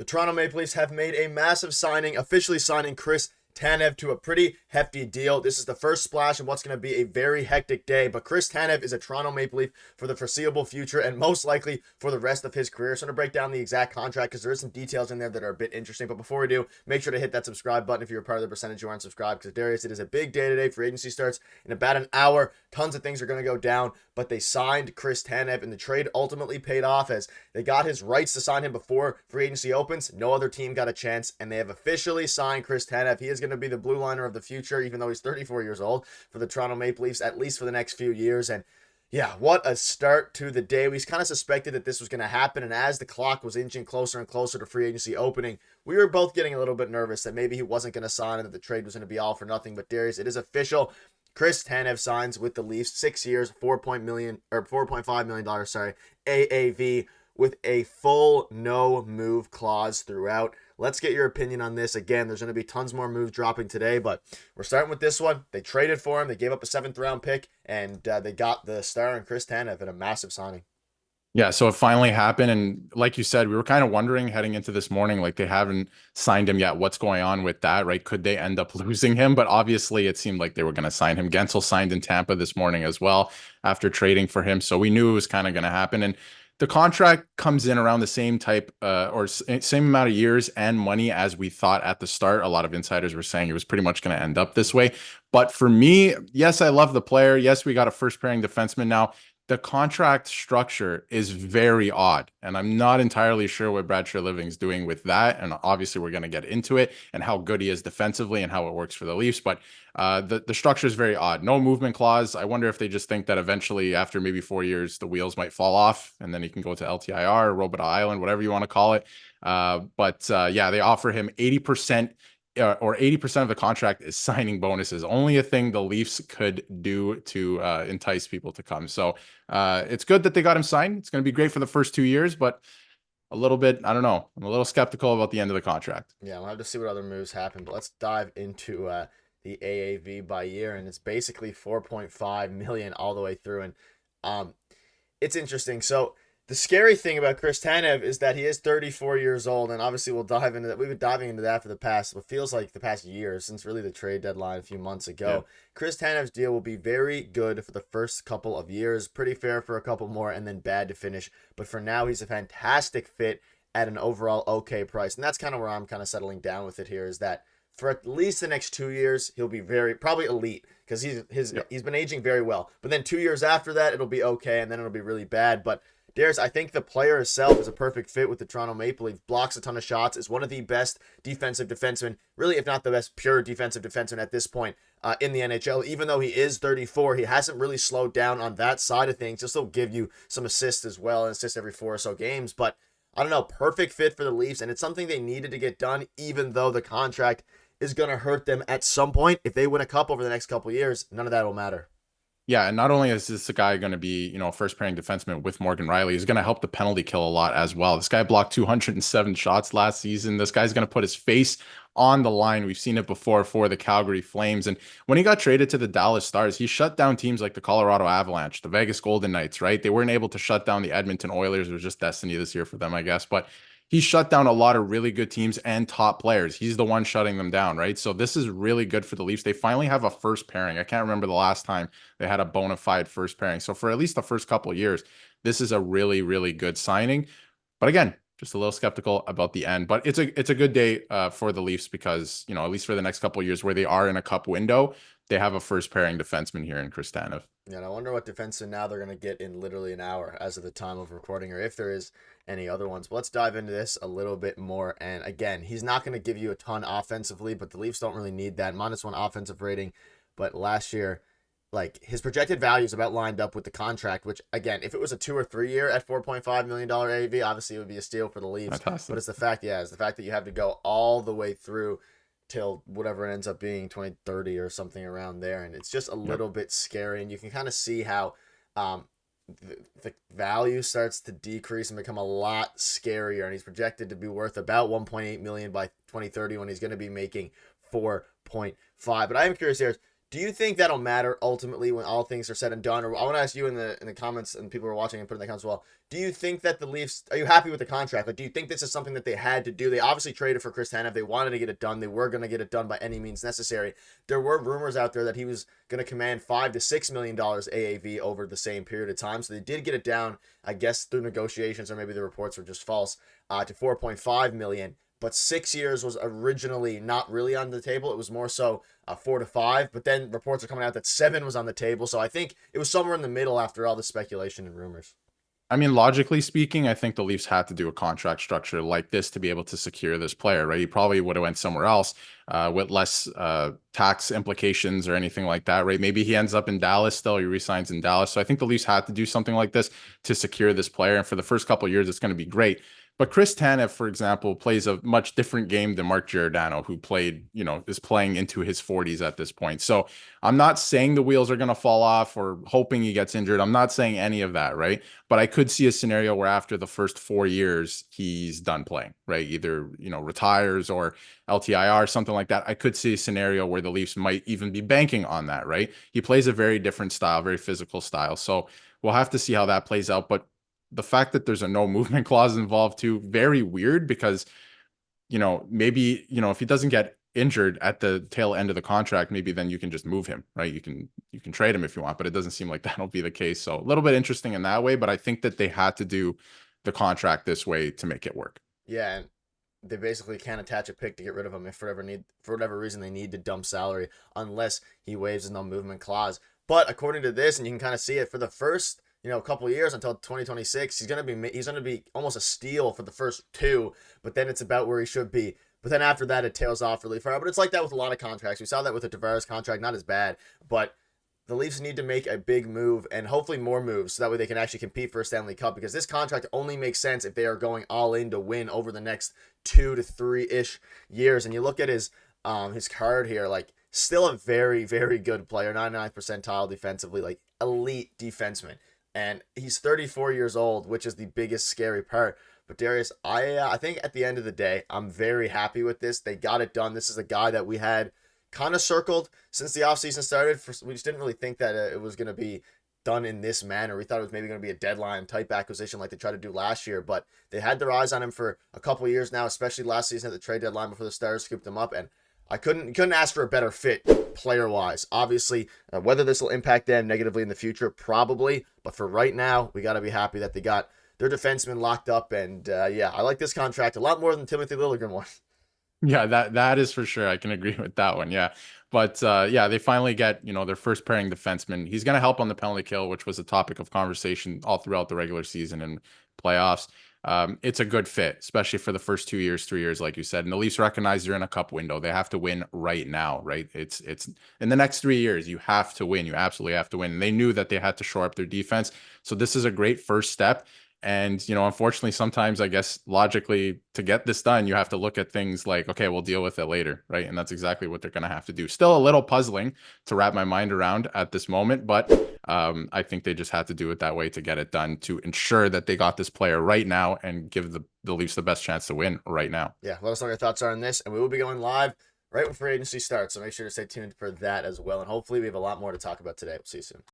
The Toronto Maple Leafs have made a massive signing, officially signing Chris Tanev to a pretty hefty deal. This is the first splash in what's going to be a very hectic day, but Chris Tanev is a Toronto Maple Leaf for the foreseeable future and most likely for the rest of his career. So I'm going to break down the exact contract because there is some details in there that are a bit interesting. But before we do, make sure to hit that subscribe button if you're a part of the percentage who aren't subscribed, because Darius, it is a big day today. Free agency starts in about an hour. Tons of things are going to go down, but they signed Chris Tanev and the trade ultimately paid off as they got his rights to sign him before free agency opens. No other team got a chance, and they have officially signed Chris Tanev. He is going to be the blue liner of the future, even though he's 34 years old, for the Toronto Maple Leafs, at least for the next few years. And yeah, what a start to the day. We kind of suspected that this was going to happen, and as the clock was inching closer and closer to free agency opening, we were both getting a little bit nervous that maybe he wasn't going to sign and that the trade was going to be all for nothing. But Darius, it is official. Chris Tanev signs with the Leafs, 6 years, $4.5 million, AAV, with a full no move clause throughout. Let's get your opinion on this. Again, there's going to be tons more moves dropping today, but we're starting with this one. They traded for him. They gave up a 7th-round pick, and they got the star in Chris Tanev in a massive signing. Yeah, so it finally happened. And like you said, we were kind of wondering heading into this morning, like they haven't signed him yet. What's going on with that, right? Could they end up losing him? But obviously it seemed like they were going to sign him. Gensel signed in Tampa this morning as well after trading for him. So we knew it was kind of going to happen. And the contract comes in around the same type same amount of years and money as we thought at the start. A lot of insiders were saying it was pretty much going to end up this way. But for me, yes, I love the player. Yes, we got a first pairing defenseman now. The contract structure is very odd, and I'm not entirely sure what Brad Treliving's doing with that. And obviously, we're going to get into it and how good he is defensively and how it works for the Leafs. But the structure is very odd. No movement clause. I wonder if they just think that eventually, after maybe 4 years, the wheels might fall off, and then he can go to LTIR or Robot Island, whatever you want to call it. Yeah, they offer him 80%. Or 80% of the contract is signing bonuses. Only a thing the Leafs could do to entice people to come. So it's good that they got him signed. It's going to be great for the first 2 years, but a little bit, I don't know. I'm a little skeptical about the end of the contract. Yeah, we'll have to see what other moves happen. But let's dive into the AAV by year, and it's basically 4.5 million all the way through. And it's interesting. So the scary thing about Chris Tanev is that he is 34 years old, and obviously we'll dive into that. We've been diving into that for the past, what feels like the past year, since really the trade deadline a few months ago. Yeah. Chris Tanev's deal will be very good for the first couple of years, pretty fair for a couple more, and then bad to finish. But for now, he's a fantastic fit at an overall okay price, and that's kind of where I'm kind of settling down with it here, is that for at least the next 2 years, he'll be probably elite, because he's been aging very well. But then 2 years after that, it'll be okay, and then it'll be really bad. But Darius, I think the player itself is a perfect fit with the Toronto Maple Leafs. Blocks a ton of shots, is one of the best defensive defensemen, really, if not the best pure defensive defenseman at this point in the NHL. Even though he is 34, he hasn't really slowed down on that side of things. He'll still give you some assists as well, and assists every 4 or so games. But I don't know, perfect fit for the Leafs, and it's something they needed to get done, even though the contract is going to hurt them at some point. If they win a cup over the next couple of years, none of that will matter. Yeah, and not only is this a guy going to be, a first pairing defenseman with Morgan Riley, he's going to help the penalty kill a lot as well. This guy blocked 207 shots last season. This guy's going to put his face on the line. We've seen it before for the Calgary Flames. And when he got traded to the Dallas Stars, he shut down teams like the Colorado Avalanche, the Vegas Golden Knights, right? They weren't able to shut down the Edmonton Oilers. It was just destiny this year for them, I guess. But he shut down a lot of really good teams and top players. He's the one shutting them down, right? So this is really good for the Leafs. They finally have a first pairing. I can't remember the last time they had a bona fide first pairing. So for at least the first couple of years, this is a really, really good signing. But again, just a little skeptical about the end. But it's a good day for the Leafs because, at least for the next couple of years where they are in a cup window, they have a first pairing defenseman here in Chris Tanev. Yeah, and I wonder what defenseman now they're going to get in literally an hour as of the time of recording, or if there is any other ones. But let's dive into this a little bit more. And again, he's not going to give you a ton offensively, but the Leafs don't really need that. -1 offensive rating. But last year, like, his projected value is about lined up with the contract, which, again, if it was a 2 or 3 year at $4.5 million AAV, obviously it would be a steal for the Leafs. Fantastic. But it's the fact that you have to go all the way through till whatever it ends up being, 2030 or something around there. And it's just a little bit scary. And you can kind of see how the value starts to decrease and become a lot scarier. And he's projected to be worth about 1.8 million by 2030 when he's going to be making 4.5. But I am curious here, Do you think that'll matter ultimately when all things are said and done? Or I want to ask you in the comments, and people who are watching and put in the comments as well. Do you think that the Leafs, are you happy with the contract? Like, do you think this is something that they had to do? They obviously traded for Chris Tanev. They wanted to get it done. They were going to get it done by any means necessary. There were rumors out there that he was going to command $5 to $6 million AAV over the same period of time. So they did get it down, I guess, through negotiations, or maybe the reports were just false, to 4.5 million. But 6 years was originally not really on the table. It was more so 4 to 5. But then reports are coming out that 7 was on the table. So I think it was somewhere in the middle after all the speculation and rumors. I mean, logically speaking, I think the Leafs had to do a contract structure like this to be able to secure this player, right? He probably would have went somewhere else with less tax implications or anything like that, right? Maybe he ends up in Dallas still, he resigns in Dallas. So I think the Leafs had to do something like this to secure this player. And for the first couple of years, it's going to be great. But Chris Tanev, for example, plays a much different game than Mark Giordano, who played, is playing into his 40s at this point. So I'm not saying the wheels are going to fall off or hoping he gets injured. I'm not saying any of that, right? But I could see a scenario where after the first 4 years, he's done playing, right? Either, retires or LTIR, something like that. I could see a scenario where the Leafs might even be banking on that, right? He plays a very different style, very physical style. So we'll have to see how that plays out. But the fact that there's a no movement clause involved too, very weird because, maybe, if he doesn't get injured at the tail end of the contract, maybe then you can just move him, right? You can trade him if you want, but it doesn't seem like that'll be the case. So a little bit interesting in that way, but I think that they had to do the contract this way to make it work. Yeah, and they basically can't attach a pick to get rid of him if for whatever reason they need to dump salary unless he waives his no movement clause. But according to this, and you can kind of see it for the first a couple of years until 2026, he's gonna be almost a steal for the first two, but then it's about where he should be. But then after that, it tails off really far. But it's like that with a lot of contracts. We saw that with the Tavares contract, not as bad, but the Leafs need to make a big move and hopefully more moves so that way they can actually compete for a Stanley Cup, because this contract only makes sense if they are going all in to win over the next 2 to 3-ish years. And you look at his card here, like still a very, very good player, 99th percentile defensively, like elite defenseman. And he's 34 years old, which is the biggest scary part. But Darius, I think at the end of the day, I'm very happy with this. They got it done. This is a guy that we had kind of circled since the offseason started. We just didn't really think that it was going to be done in this manner. We thought it was maybe going to be a deadline type acquisition like they tried to do last year. But they had their eyes on him for a couple of years now, especially last season at the trade deadline before the Stars scooped him up. And I couldn't ask for a better fit player-wise. Obviously, whether this will impact them negatively in the future, probably. But for right now, we got to be happy that they got their defenseman locked up. And I like this contract a lot more than Timothy Liljegren one. Yeah, that is for sure. I can agree with that one. Yeah. But they finally get, their first pairing defenseman. He's going to help on the penalty kill, which was a topic of conversation all throughout the regular season and playoffs. It's a good fit, especially for the first 2 years, 3 years, like you said. And the Leafs recognize they're in a cup window. They have to win right now, right? It's in the next 3 years, you have to win. You absolutely have to win. And they knew that they had to shore up their defense. So this is a great first step. And, unfortunately, sometimes I guess logically to get this done, you have to look at things like, okay, we'll deal with it later, right? And that's exactly what they're going to have to do. Still a little puzzling to wrap my mind around at this moment, but I think they just had to do it that way to get it done to ensure that they got this player right now and give the Leafs the best chance to win right now. Yeah, let us know what your thoughts are on this, and we will be going live right when free agency starts, so make sure to stay tuned for that as well. And hopefully we have a lot more to talk about today. We'll see you soon.